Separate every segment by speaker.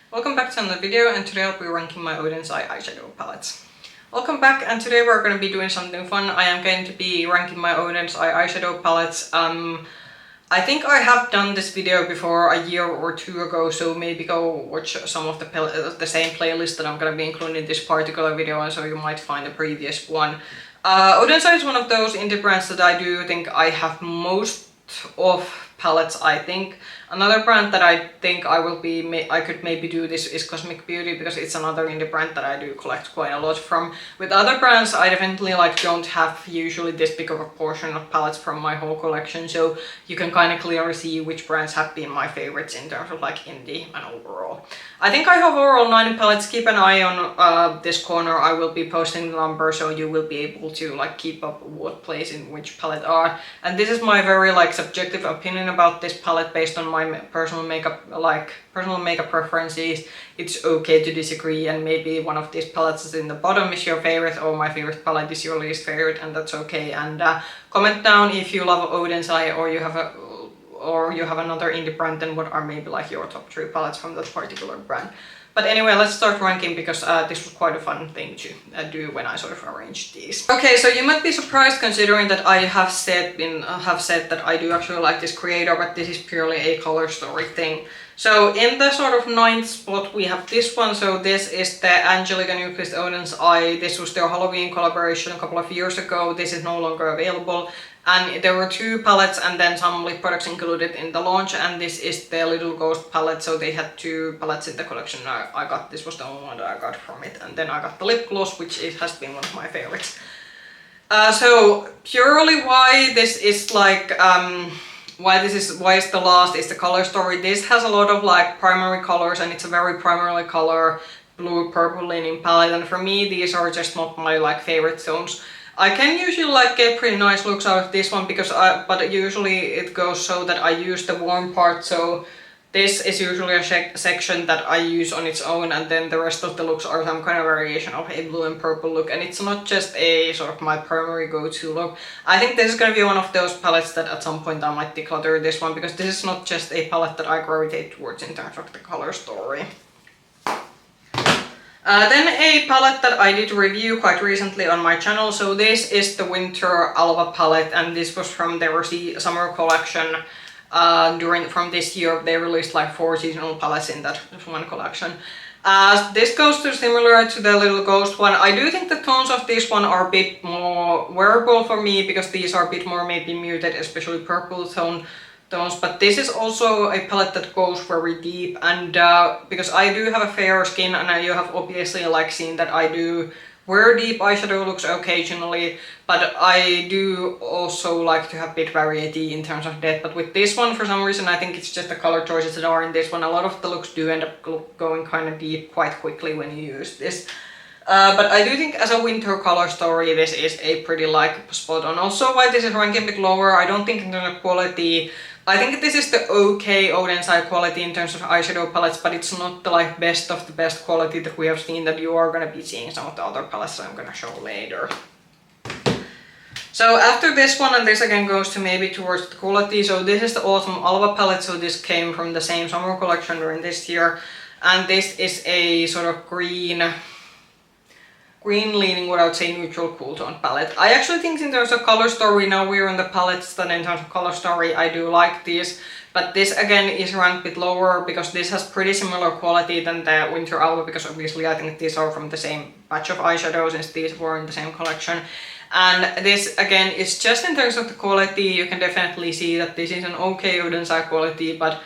Speaker 1: Welcome back to another video, and today I'll be ranking my Oden's eyeshadow palettes. Welcome back, and today we're going to be doing something fun. I am going to be ranking my Oden's eyeshadow palettes. I think I have done this video before a year or two ago, so maybe go watch some of the same playlist that I'm going to be including in this particular video, and so you might find the previous one. Oden's is one of those indie brands that I do think I have most of palettes, I think. Another brand that I think I could maybe do this is Cosmic Beauty, because it's another indie brand that I do collect quite a lot from. With other brands, I definitely don't have usually this big of a portion of palettes from my whole collection, so you can kind of clearly see which brands have been my favorites in terms of indie and overall. I think I have overall 9 palettes. Keep an eye on this corner. I will be posting the number, so you will be able to keep up what place in which palette are. And this is my very subjective opinion about this palette based on my personal makeup preferences. It's okay to disagree, and maybe one of these palettes is in the bottom is your favorite, or my favorite palette is your least favorite, and that's okay. And comment down if you love Oden's Eye, or you have another indie brand, and what are maybe your top 3 palettes from that particular brand. But anyway, let's start ranking, because this was quite a fun thing to do when I sort of arranged these. Okay, so you might be surprised considering that I have said that I do actually like this creator, but this is purely a color story thing. So in the sort of 9th spot we have this one. So this is the Angelica Newquist Oden's Eye. This was their Halloween collaboration a couple of years ago. This is no longer available. And there were 2 palettes and then some lip products included in the launch, and this is the Little Ghost palette, so they had 2 palettes in the collection. This was the only one that I got from it, and then I got the lip gloss, which has been one of my favorites. So purely why this is why is the last is the color story. This has a lot of primary colors, and it's a very primarily color blue purple leaning palette, and for me these are just not my favorite tones. I can usually get pretty nice looks out of this one, but usually it goes so that I use the warm part, so this is usually a section that I use on its own, and then the rest of the looks are some kind of variation of a blue and purple look, and it's not just a sort of my primary go-to look. I think this is going to be one of those palettes that at some point I might declutter this one, because this is not just a palette that I gravitate towards in terms of the color story. Then a palette that I did review quite recently on my channel. So this is the Winter Alva palette, and this was from their summer collection. From this year, they released 4 seasonal palettes in that one collection. This goes to similar to the Little Ghost one. I do think the tones of this one are a bit more wearable for me, because these are a bit more maybe muted, especially purple tones, but this is also a palette that goes very deep, and because I do have a fair skin, and you have obviously seen that I do wear deep eyeshadow looks occasionally, but I do also like to have a bit variety in terms of depth. But with this one, for some reason, I think it's just the color choices that are in this one. A lot of the looks do end up going kind of deep quite quickly when you use this. But I do think as a winter color story, this is a pretty spot on. Also, why this is ranking a bit lower, I don't think in terms of quality. I think this is the okay Oden's Eye quality in terms of eyeshadow palettes, but it's not the best of the best quality that we have seen, that you are gonna be seeing some of the other palettes that I'm gonna show later. So after this one, and this again goes to maybe towards the quality, so this is the Autumn Alva palette, so this came from the same summer collection during this year, and this is a sort of green leaning, what I would say neutral cool tone palette. I actually think in terms of color story, now we're on the palettes, that in terms of color story I do like these, but this again is ranked a bit lower because this has pretty similar quality than the Winter Alva, because obviously I think these are from the same batch of eyeshadows since these were in the same collection. And this again is just in terms of the quality, you can definitely see that this is an okay Oden's Eye quality, but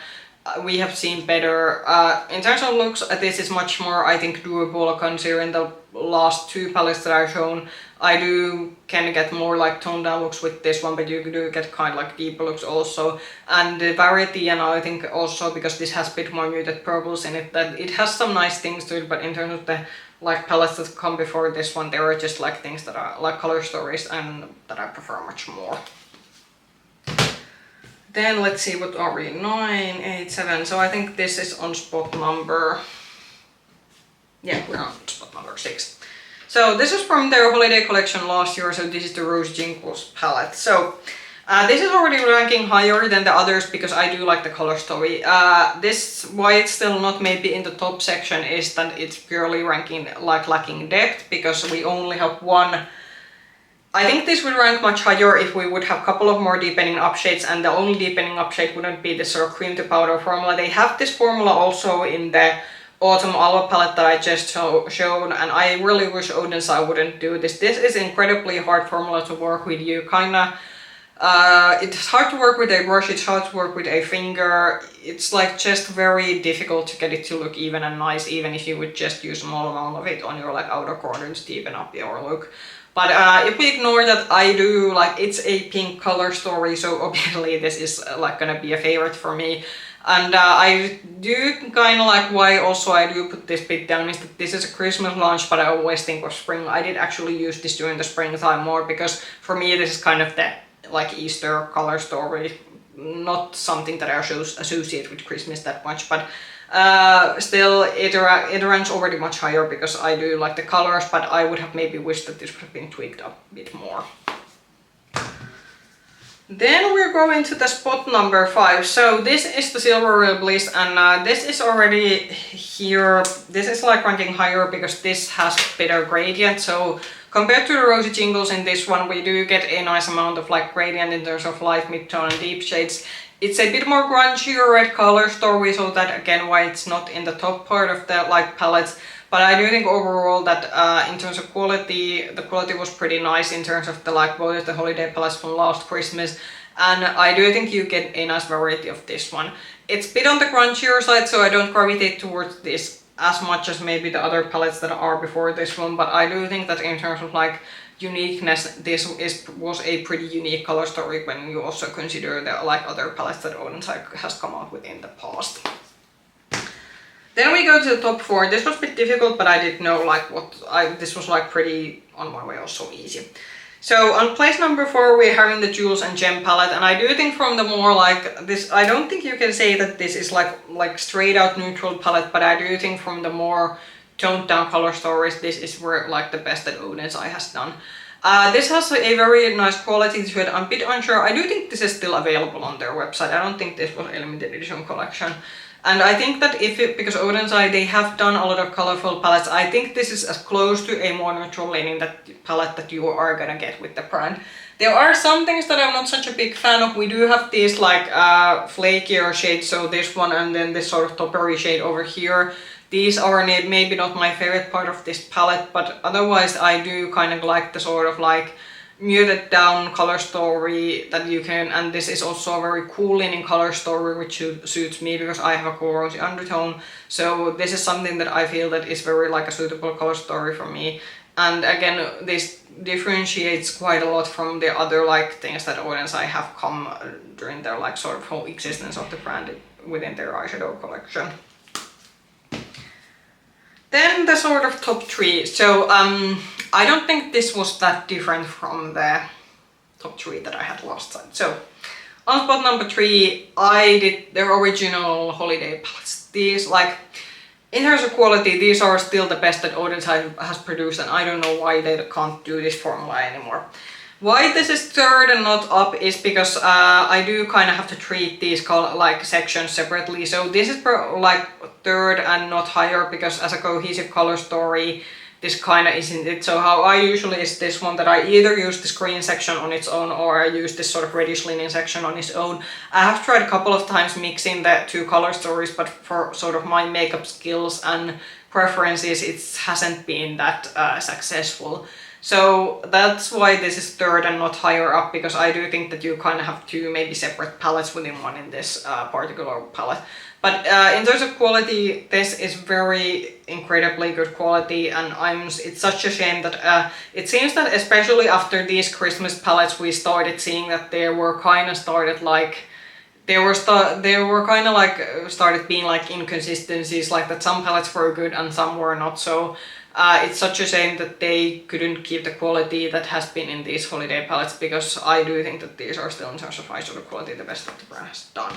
Speaker 1: we have seen better. In terms of looks, this is much more, I think, doable considering the last 2 palettes that I've shown. I can get more toned down looks with this one, but you do get kind of deeper looks also. And the variety, and I think also because this has a bit more muted purples in it, that it has some nice things to it, but in terms of the palettes that come before this one, there are just things that are color stories and that I prefer much more. Then let's see, what are we? 9, 8, 7. So I think this is on spot number. Yeah, we're on spot number 6. So this is from their holiday collection last year. So this is the Rose Jingles palette. So This is already ranking higher than the others because I do like the color story. This, why it's still not maybe in the top section, is that it's purely ranking like lacking depth because we only have one. I think this would rank much higher if we would have a couple of more deepening up shades, and the only deepening up shade wouldn't be this sort of cream to powder formula. They have this formula also in the Autumn Alba palette that I just showed, and I really wish Oden's I wouldn't do this. This is incredibly hard formula to work with. You kinda, it's hard to work with a brush, it's hard to work with a finger. It's like just very difficult to get it to look even and nice, even if you would just use a small amount of it on your like outer corners to deepen up your look. But if we ignore that, I do like, it's a pink color story, so obviously this is like gonna be a favorite for me. And I do kind of like why also I do put this bit down is that this is a Christmas launch, but I always think of spring. I did actually use this during the springtime more because for me this is kind of the like Easter color story, not something that I associate with Christmas that much, but still it ranks already much higher because I do like the colors, but I would have maybe wished that this would have been tweaked up a bit more. Then we're going to the spot number 5. So this is the Silver Real Bliss, and this is already here. This is like ranking higher because this has better gradient. So compared to the Rosy Jingles in this one, we do get a nice amount of like gradient in terms of light, mid-tone and deep shades. It's a bit more grungier red color story, so that again why it's not in the top part of the like palettes. But I do think overall that in terms of quality, the quality was pretty nice in terms of the like both the holiday palettes from last Christmas, and I do think you get a nice variety of this one. It's a bit on the grungier side, so I don't gravitate towards this as much as maybe the other palettes that are before this one, but I do think that in terms of like uniqueness, this was a pretty unique color story when you also consider the like other palettes that Oden has come out with in the past. Then we go to the top 4. This was a bit difficult, but I did know like this was like pretty on my way also easy. So on place number 4 we're having the Jewels and Gem palette, and I do think from the more like this, I don't think you can say that this is like straight out neutral palette, but I do think from the more toned down color stories, this is where like the best that Oden's Eye has done. This has a very nice quality to it. I'm a bit unsure. I do think this is still available on their website. I don't think this was a limited edition collection. And I think that because Oden's Eye, they have done a lot of colorful palettes, I think this is as close to a more neutral leaning palette that you are gonna get with the brand. There are some things that I'm not such a big fan of. We do have these like flakier shades, so this one and then this sort of toppery shade over here. These are maybe not my favorite part of this palette, but otherwise I do kind of like the sort of like muted down color story that you can, and this is also a very cool leaning color story which suits me because I have a cool rosy undertone. So this is something that I feel that is very like a suitable color story for me. And again, this differentiates quite a lot from the other like things that Oden's Eye have come during their like sort of whole existence of the brand within their eyeshadow collection. Then the sort of top 3. So I don't think this was that different from the top 3 that I had last time. So on spot number 3, I did the original holiday palettes. These like, in terms of quality, these are still the best that Oden's Eye has produced, and I don't know why they can't do this formula anymore. Why this is 3rd and not up is because I do kind of have to treat these like sections separately. So this is like 3rd and not higher because as a cohesive color story, this kind of isn't it. So how I usually is this one that I either use this green section on its own or I use this sort of reddish leaning section on its own. I have tried a couple of times mixing the 2 color stories, but for sort of my makeup skills and preferences, it hasn't been that successful. So that's why this is 3rd and not higher up, because I do think that you kind of have 2 maybe separate palettes within one in this particular palette. But in terms of quality, this is very incredibly good quality, and it's such a shame that it seems that especially after these Christmas palettes we started seeing that there were kind of started like started being like inconsistencies, like that some palettes were good and some were not. So it's such a shame that they couldn't keep the quality that has been in these holiday palettes, because I do think that these are still in terms of eyeshadow quality the best that the brand has done.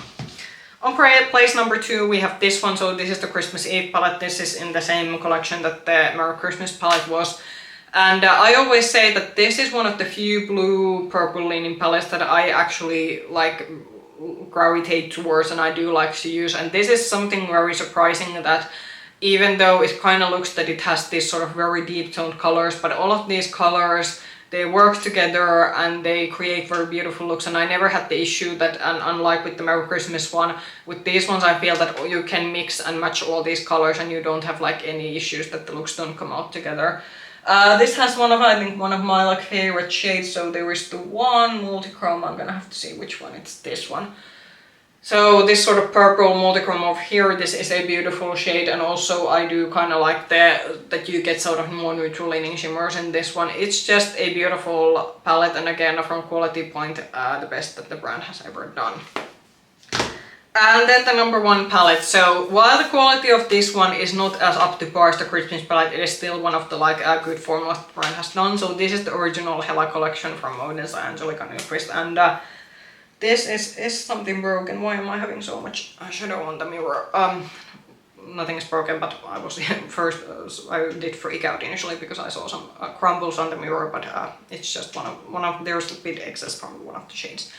Speaker 1: On place number 2 we have this one. So this is the Christmas Eve palette. This is in the same collection that the Merry Christmas palette was. And I always say that this is one of the few blue purple leaning palettes that I actually like gravitate towards and I do like to use. And this is something very surprising, that even though it kind of looks that it has these sort of very deep toned colors, but all of these colors, they work together and they create very beautiful looks. And I never had the issue that, and unlike with the Merry Christmas one, with these ones I feel that you can mix and match all these colors and you don't have like any issues that the looks don't come out together. This has I think one of my like favorite shades. So there is the one multichrome, I'm gonna have to see which one, it's this one. So this sort of purple multichrome over here, this is a beautiful shade, and also I do kind of like that you get sort of more neutral leaning shimmers in this one. It's just a beautiful palette, and again from quality point, the best that the brand has ever done. And then the number one palette. So while the quality of this one is not as up to par as the Christmas palette, it is still one of the like good formulas the brand has done. So this is the original Hela collection from Oden's Angelica Nyquist, and this is something broken. Why am I having so much eyeshadow on the mirror? Nothing is broken, but I was first I did freak out initially because I saw some crumbles on the mirror, but it's just one of there's a bit excess from one of the shades.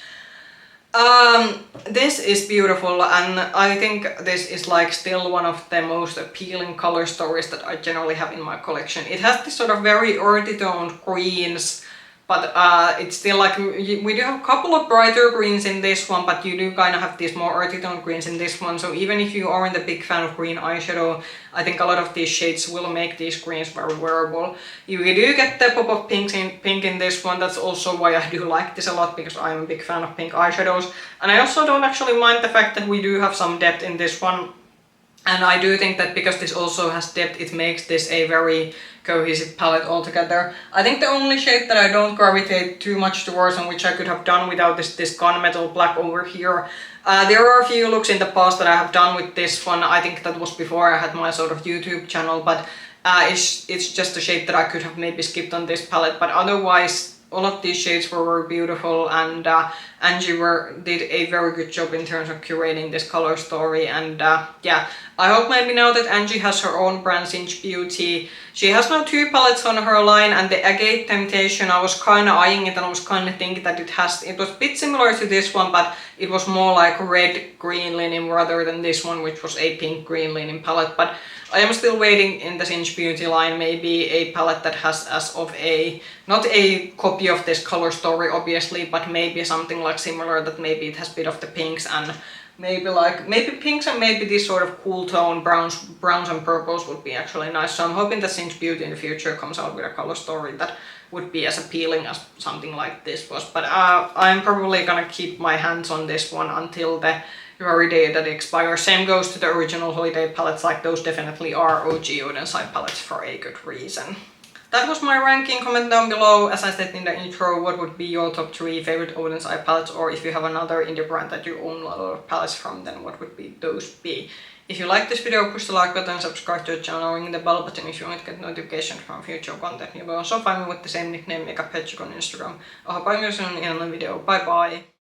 Speaker 1: This is beautiful, and I think this is like still one of the most appealing color stories that I generally have in my collection. It has this sort of very earthy toned greens, but it's still like, we do have a couple of brighter greens in this one, but you do kind of have these more earthy toned greens in this one. So even if you aren't a big fan of green eyeshadow, I think a lot of these shades will make these greens very wearable. You do get the pop of pink in this one. That's also why I do like this a lot, because I'm a big fan of pink eyeshadows. And I also don't actually mind the fact that we do have some depth in this one. And I do think that because this also has depth, it makes this a very cohesive palette altogether. I think the only shade that I don't gravitate too much towards, and which I could have done without this gunmetal black over here. There are a few looks in the past that I have done with this one. I think that was before I had my sort of YouTube channel, but it's just a shade that I could have maybe skipped on this palette. But otherwise, all of these shades were very beautiful, and Angie did a very good job in terms of curating this color story. And yeah, I hope maybe now that Angie has her own brand, Cinch Beauty, she has now 2 palettes on her line, and the Agate Temptation, I was kind of eyeing it and I was kind of thinking that it was a bit similar to this one, but it was more like red-green linen rather than this one, which was a pink-green linen palette. But I am still waiting in the Cinch Beauty line, maybe a palette that has not a copy of this color story obviously, but maybe something like similar, that maybe it has a bit of the pinks and maybe pinks and maybe this sort of cool tone browns and purples would be actually nice. So I'm hoping that Cinch Beauty in the future comes out with a color story that would be as appealing as something like this was. But I'm probably gonna keep my hands on this one until the very day that it expires. Same goes to the original holiday palettes, like those definitely are OG Oden's Eye palettes for a good reason. That was my ranking. Comment down below, as I said in the intro, what would be your top 3 favorite Oden's Eye palettes, or if you have another indie brand that you own a lot of palettes from, then what would those be? If you like this video, push the like button, subscribe to the channel, ring the bell button if you want to get notifications from future content. You will also find me with the same nickname, Makeup Hedgehog on Instagram. I hope I'm seeing you in another video. Bye bye!